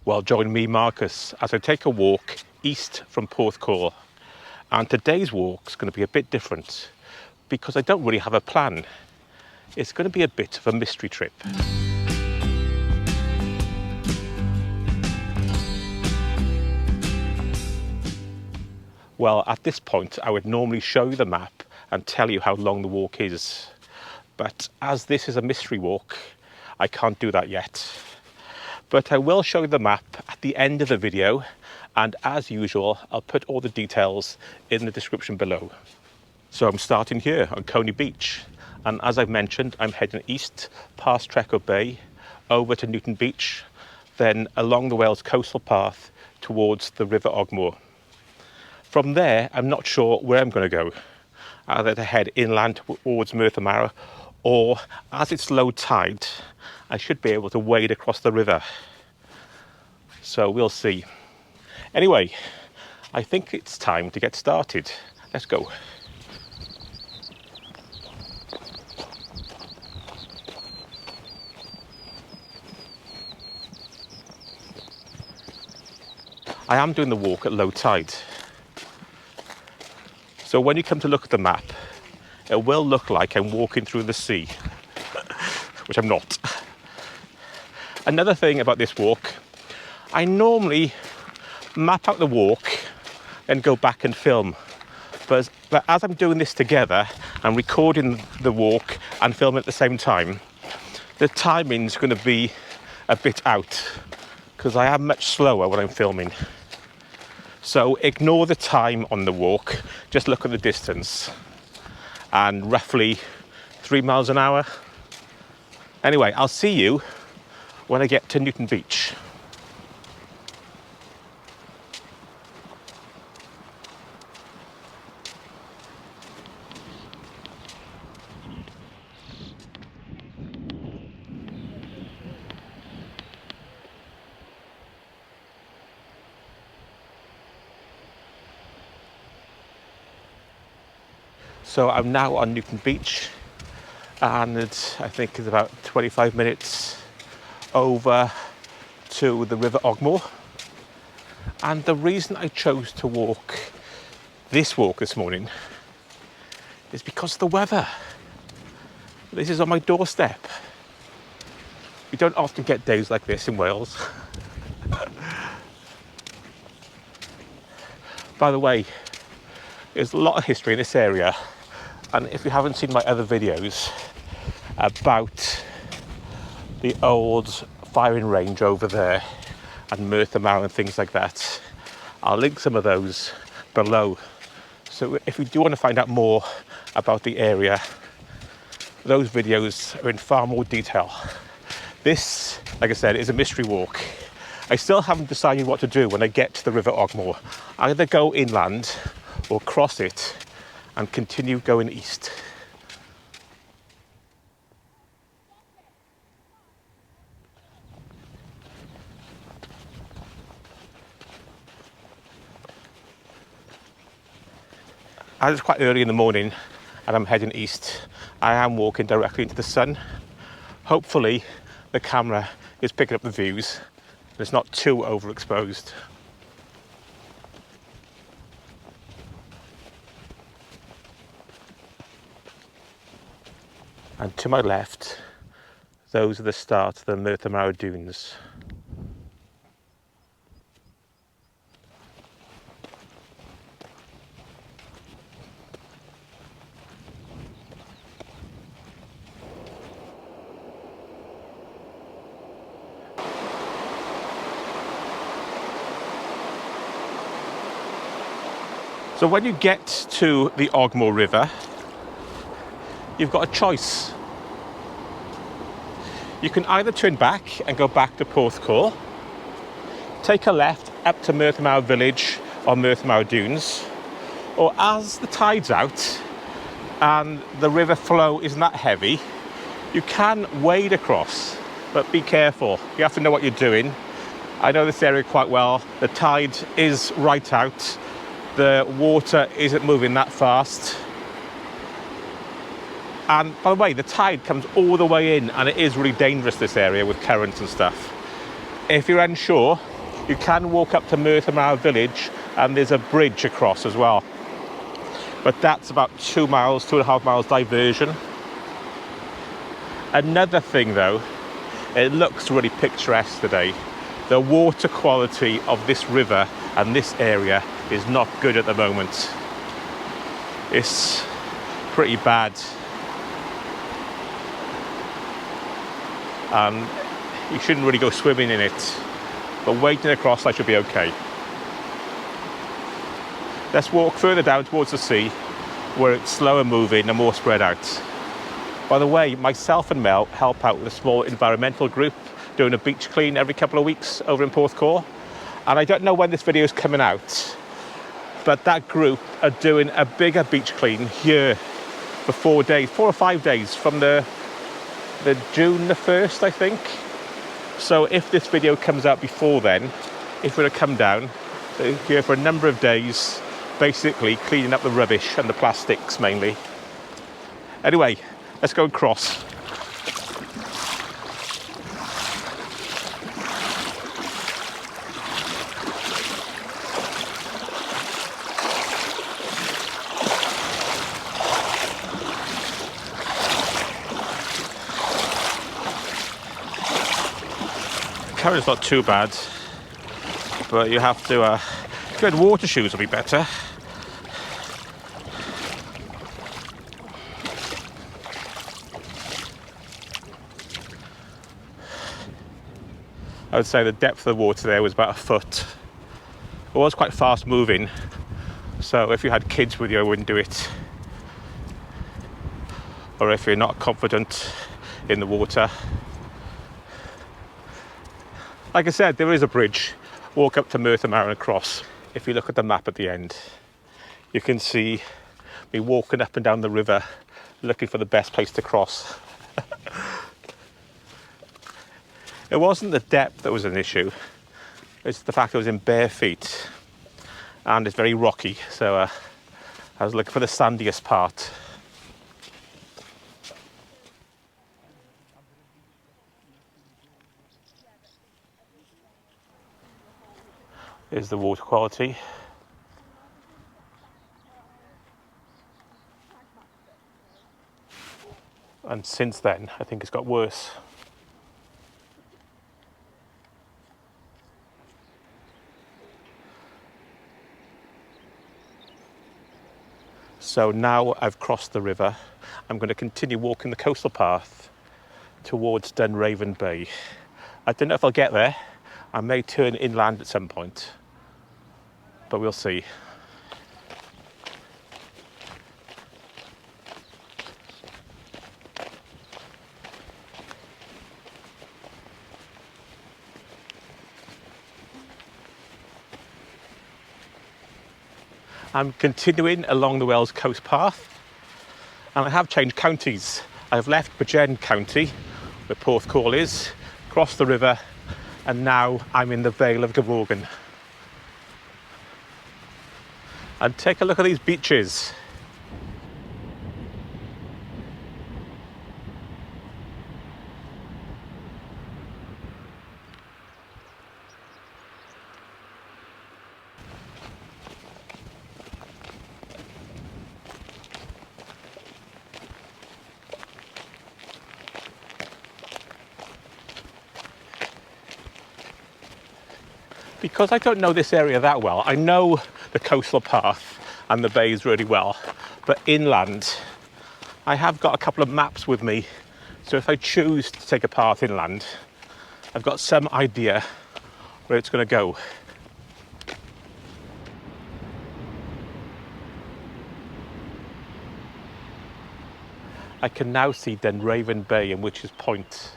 Well, join me, Marcus, as I take a walk east from Porthcawl. And today's walk's going to be a bit different because I don't really have a plan. It's going to be a bit of a mystery trip. Well, at this point, I would normally show you the map and tell you how long the walk is. But as this is a mystery walk, I can't do that yet. But I will show you the map at the end of the video, and as usual, I'll put all the details in the description below. So I'm starting here on Coney Beach, and as I've mentioned, I'm heading east past Merthyr Bay, over to Newton Beach, then along the Wales coastal path towards the River Ogmore. From there, I'm not sure where I'm going to go, either to head inland towards Merthyr Mawr, or as it's low tide, I should be able to wade across the river. So we'll see. Anyway, I think it's time to get started. Let's go. I am doing the walk at low tide. So when you come to look at the map, it will look like I'm walking through the sea, which I'm not. Another thing about this walk, I normally map out the walk and go back and film. But as I'm doing this together, I'm recording the walk and filming at the same time, the timing's going to be a bit out because I am much slower when I'm filming. So ignore the time on the walk, just look at the distance. And roughly 3 miles an hour. Anyway, I'll see you when I get to Newton Beach. So I'm now on Newton Beach, and I think it's about 25 minutes over to the River Ogmore. And the reason I chose to walk this morning is because of the weather. This is on my doorstep. We don't often get days like this in Wales. By the way, there's a lot of history in this area. And if you haven't seen my other videos about the old firing range over there and Merthyr Mawr and things like that, I'll link some of those below. So if you do want to find out more about the area, those videos are in far more detail. This, like I said, is a mystery walk. I still haven't decided what to do when I get to the River Ogmore. I either go inland or cross it and continue going east. As it's quite early in the morning and I'm heading east, I am walking directly into the sun. Hopefully the camera is picking up the views and it's not too overexposed. And to my left, those are the start of the Merthyr Mawr dunes. So when you get to the Ogmore River, you've got a choice. You can either turn back and go back to Porthcawl, take a left up to Merthyr Mawr Village or Merthyr Mawr Dunes, or as the tide's out and the river flow isn't that heavy, you can wade across, but be careful. You have to know what you're doing. I know this area quite well. The tide is right out. The water isn't moving that fast. And by the way, the tide comes all the way in, and it is really dangerous, this area, with currents and stuff. If you're unsure, You can walk up to Merthyr Mawr Village and there's a bridge across as well. But that's about 2 miles, 2.5 miles diversion. Another thing though, it looks really picturesque today. The water quality of this river and this area is not good at the moment. It's pretty bad. You shouldn't really go swimming in it, but wading across I should be okay. Let's walk further down towards the sea where it's slower moving and more spread out. By the way, myself and Mel help out with a small environmental group doing a beach clean every couple of weeks over in Porthcawl. And I don't know when this video is coming out, but that group are doing a bigger beach clean here for 4 days, 4 or 5 days from the June the 1st, I think. So if this video comes out before then, if we're to come down here for a number of days, basically cleaning up the rubbish and the plastics mainly. Anyway, let's go and cross. The current's not too bad, but you have to good water shoes will be better. I would say the depth of the water there was about a foot. It was quite fast moving, so if you had kids with you, I wouldn't do it. Or if you're not confident in the water. Like I said, there is a bridge. Walk up to Merthyr Mawr and across. If you look at the map at the end, you can see me walking up and down the river looking for the best place to cross. It wasn't the depth that was an issue, it's the fact I was in bare feet and it's very rocky, so I was looking for the sandiest part. Here's the water quality. And since then, I think it's got worse. So now I've crossed the river, I'm going to continue walking the coastal path towards Dunraven Bay. I don't know if I'll get there. I may turn inland at some point, but we'll see. I'm continuing along the Wells Coast Path, and I have changed counties. I've left Bridgend County, where Porthcawl is, crossed the river, and now I'm in the Vale of Glamorgan. And take a look at these beaches. Because I don't know this area that well, I know the coastal path and the bays really well, but inland, I have got a couple of maps with me, so if I choose to take a path inland, I've got some idea where it's going to go. I can now see Dunraven Bay and Witches Point,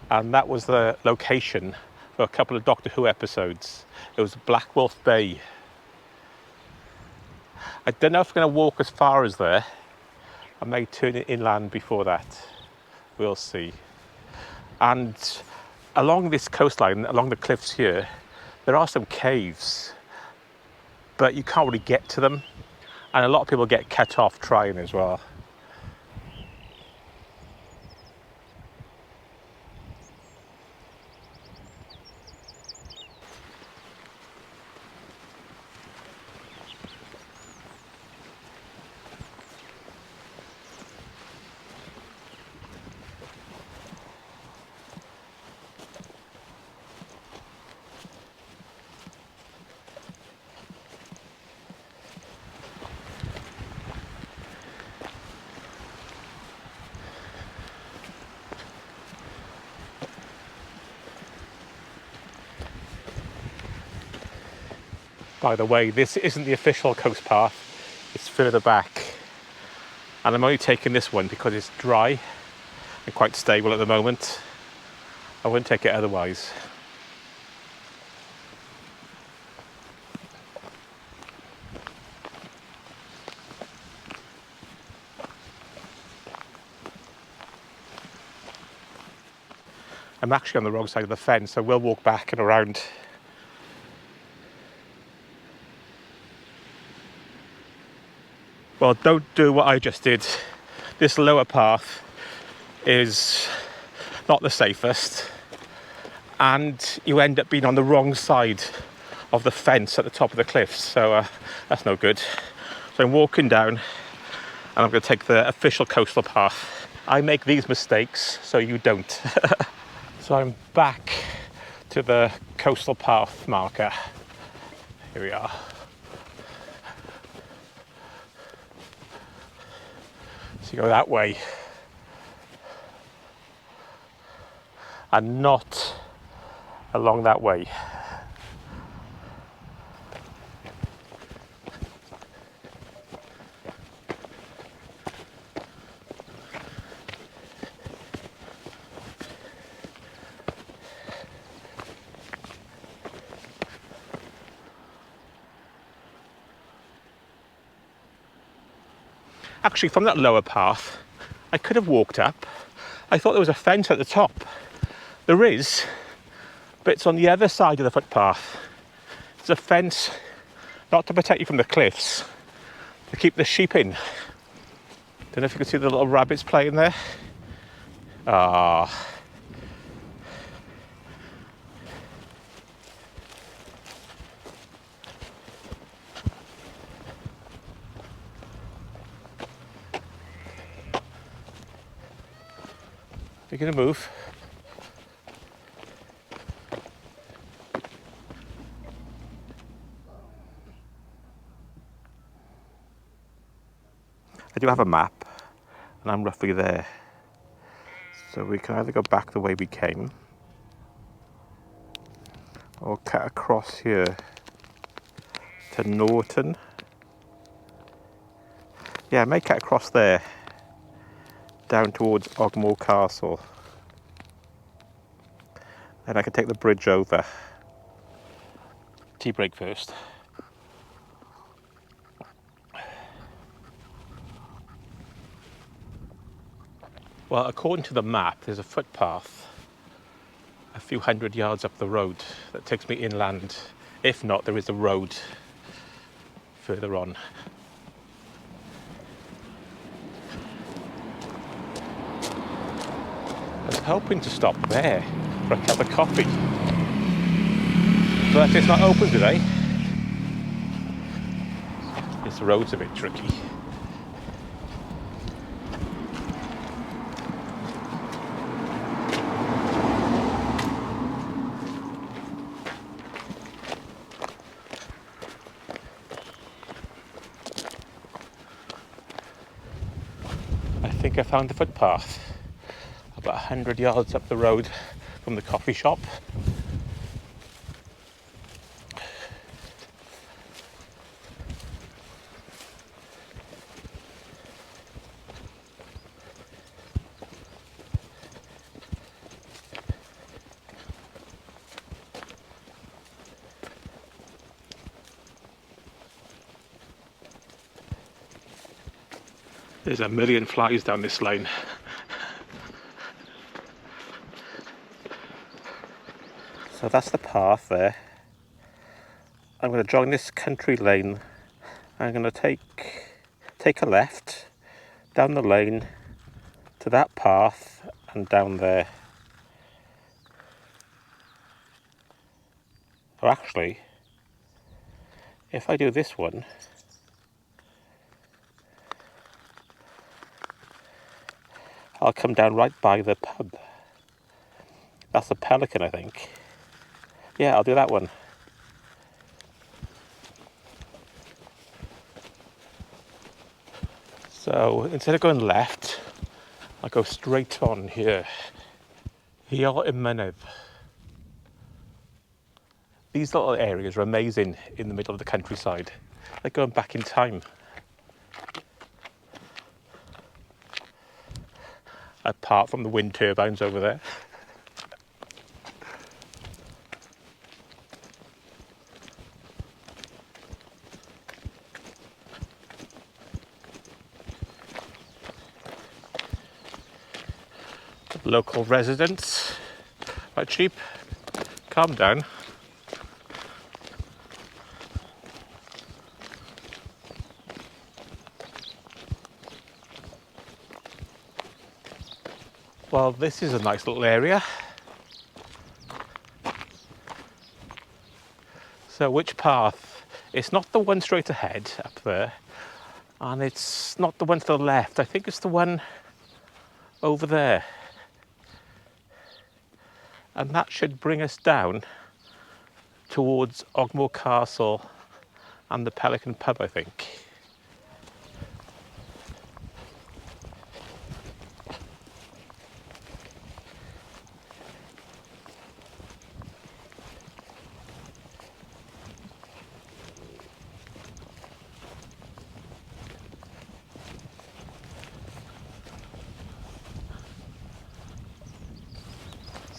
and that was the location for a couple of Doctor Who episodes. It was Black Wolf Bay. I don't know if I'm going to walk as far as there. I may turn it inland before that. We'll see. And along this coastline, along the cliffs here, there are some caves, but you can't really get to them. And a lot of people get cut off trying as well. By the way, this isn't the official coast path, it's further back. And I'm only taking this one because it's dry and quite stable at the moment. I wouldn't take it otherwise. I'm actually on the wrong side of the fence, so we'll walk back and around. Well, don't do what I just did. This lower path is not the safest, and you end up being on the wrong side of the fence at the top of the cliffs, so that's no good. So I'm walking down, and I'm going to take the official coastal path. I make these mistakes, so you don't. So I'm back to the coastal path marker. Here we are. So you go that way. And not along that way. Actually, from that lower path, I could have walked up. I thought there was a fence at the top. There is, but it's on the other side of the footpath. It's a fence, not to protect you from the cliffs, to keep the sheep in. Don't know if you can see the little rabbits playing there. Ah. You're going to move. I do have a map, and I'm roughly there. So we can either go back the way we came, or cut across here to Norton. Yeah, I may cut across there, down towards Ogmore Castle. Then I can take the bridge over. Tea break first. Well, according to the map, there's a footpath a few hundred yards up the road that takes me inland. If not, there is a road further on. I was hoping to stop there for a cup of coffee, but it's not open today. This road's a bit tricky. I think I found the footpath about 100 yards up the road from the coffee shop. There's a million flies down this lane. So that's the path there. I'm going to join this country lane. I'm going to take a left down the lane to that path and down there. Or actually, if I do this one, I'll come down right by the pub. That's a Pelican, I think. Yeah, I'll do that one. So instead of going left, I'll go straight on here. Here in Mynydd. These little areas are amazing in the middle of the countryside. Like going back in time. Apart from the wind turbines over there. Local residents, right sheep, calm down. Well, this is a nice little area. So which path? It's not the one straight ahead up there, and it's not the one to the left. I think it's the one over there. And that should bring us down towards Ogmore Castle and the Pelican Pub, I think.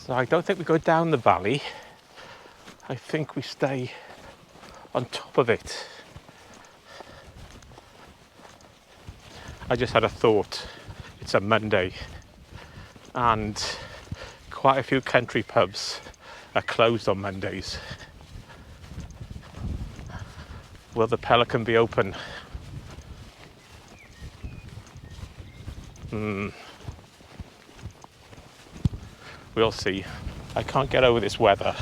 So I don't think we go down the valley. I think we stay on top of it. I just had a thought. It's a Monday and quite a few country pubs are closed on Mondays. Will the Pelican be open? We'll see. I can't get over this weather.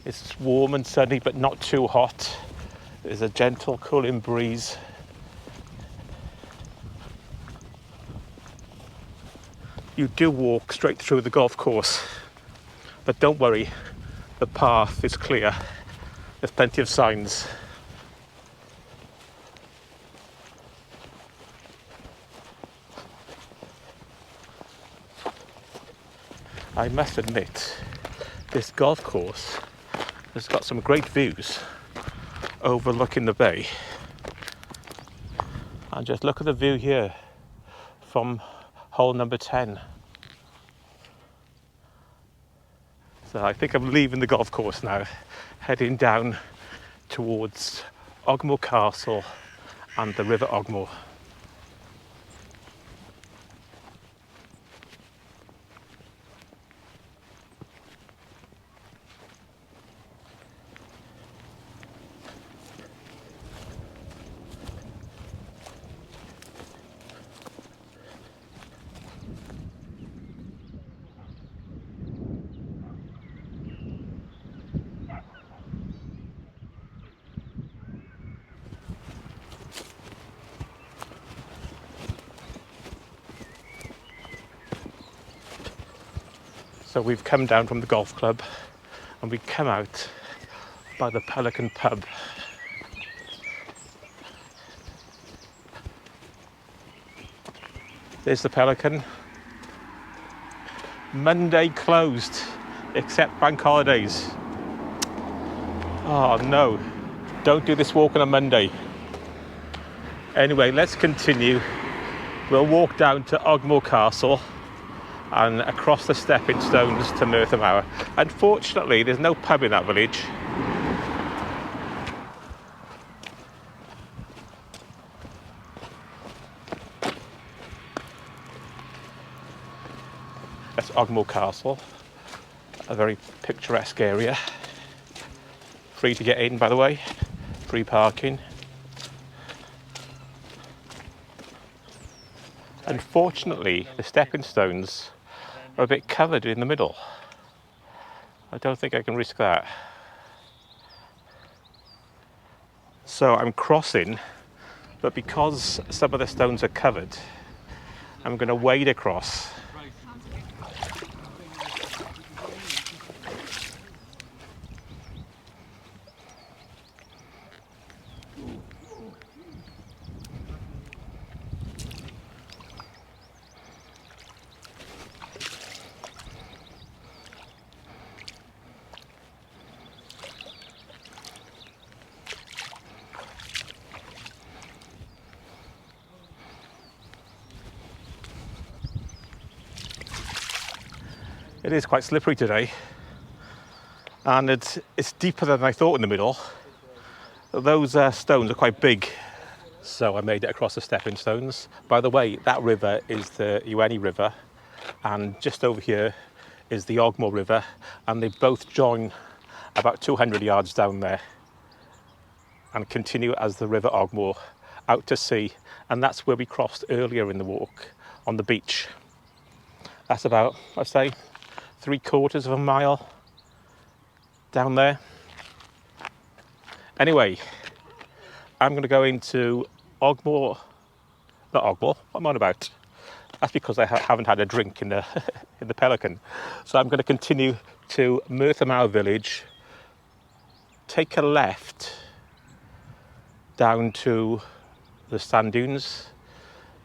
It's warm and sunny, but not too hot. There's a gentle cooling breeze. You do walk straight through the golf course, but don't worry, the path is clear. There's plenty of signs. I must admit, this golf course has got some great views overlooking the bay. And just look at the view here from hole number 10. So I think I'm leaving the golf course now, heading down towards Ogmore Castle and the River Ogmore. So we've come down from the golf club and we come out by the Pelican Pub. There's the Pelican. Monday closed, except bank holidays. Oh no, don't do this walk on a Monday. Anyway, let's continue. We'll walk down to Ogmore Castle and across the stepping stones to Merthyr Mawr. Unfortunately, there's no pub in that village. That's Ogmore Castle, a very picturesque area. Free to get in, by the way, free parking. Unfortunately, the stepping stones are a bit covered in the middle. I don't think I can risk that. So I'm crossing, but because some of the stones are covered, I'm going to wade across. It is quite slippery today, and it's deeper than I thought in the middle. Those stones are quite big, so I made it across the stepping stones. By the way, that river is the Iweni River, and just over here is the Ogmore River, and they both join about 200 yards down there and continue as the River Ogmore out to sea, and that's where we crossed earlier in the walk on the beach. That's about, I'd say, 3/4 of a mile down there. Anyway, I'm going to go into Ogmore, not Ogmore, what am I on about? That's because I haven't had a drink in the in the Pelican. So I'm going to continue to Merthyr Mawr Village, take a left down to the sand dunes,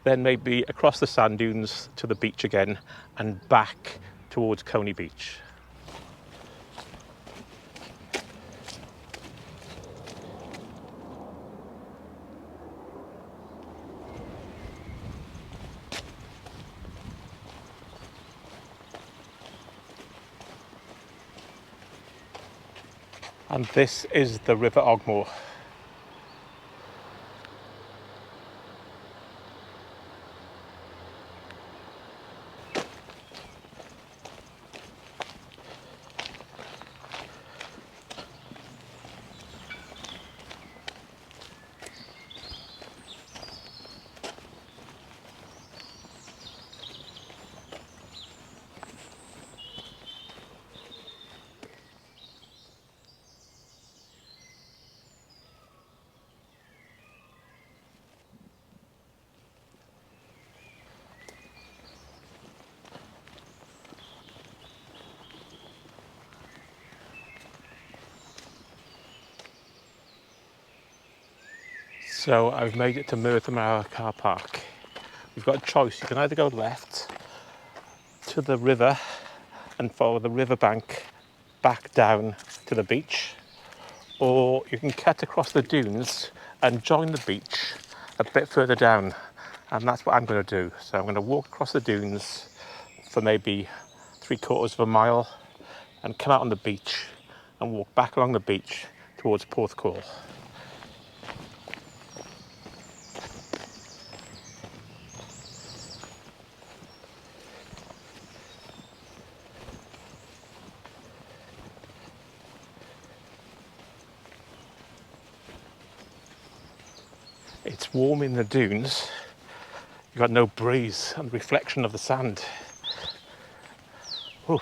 then maybe across the sand dunes to the beach again and back towards Coney Beach. And this is the River Ogmore. So I've made it to Merthyr Mawr car park. You've got a choice. You can either go left to the river and follow the riverbank back down to the beach, or you can cut across the dunes and join the beach a bit further down, and that's what I'm going to do. So I'm going to walk across the dunes for maybe 3/4 of a mile and come out on the beach and walk back along the beach towards Porthcawl. It's warm in the dunes. You've got no breeze and reflection of the sand. Ooh.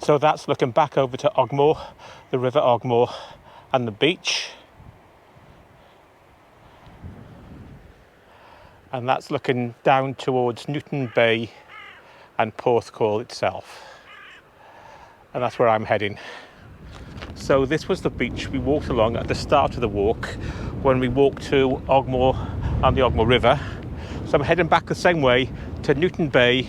So that's looking back over to Ogmore, the River Ogmore and the beach. And that's looking down towards Newton Bay and Porthcawl itself. And that's where I'm heading. So this was the beach we walked along at the start of the walk when we walked to Ogmore and the Ogmore River. So I'm heading back the same way to Newton Bay,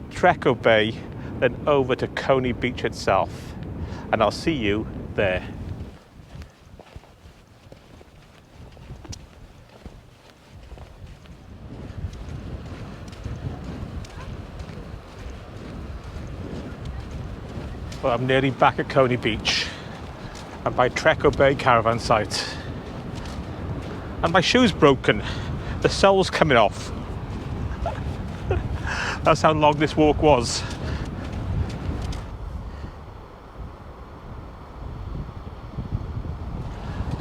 Treco Bay, then over to Coney Beach itself, and I'll see you there. Well, I'm nearly back at Coney Beach and by Treco Bay caravan site, and my shoe's broken, the sole's coming off. That's how long this walk was.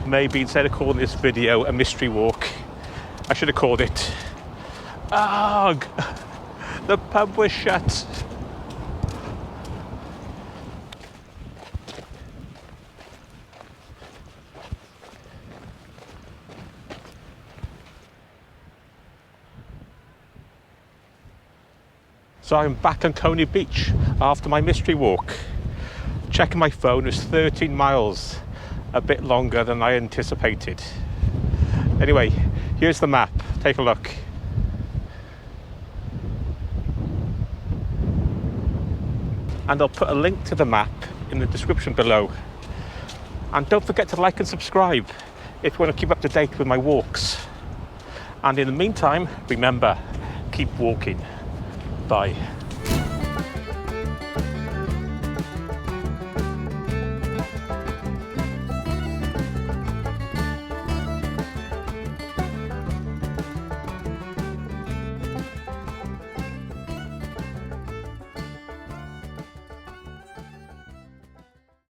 Maybe instead of calling this video a mystery walk, I should have called it Ugh! The pub was shut. So I'm back on Coney Beach after my mystery walk. Checking my phone, it was 13 miles, a bit longer than I anticipated. Anyway, here's the map, take a look. And I'll put a link to the map in the description below. And don't forget to like and subscribe if you want to keep up to date with my walks. And in the meantime, remember, keep walking. Bye.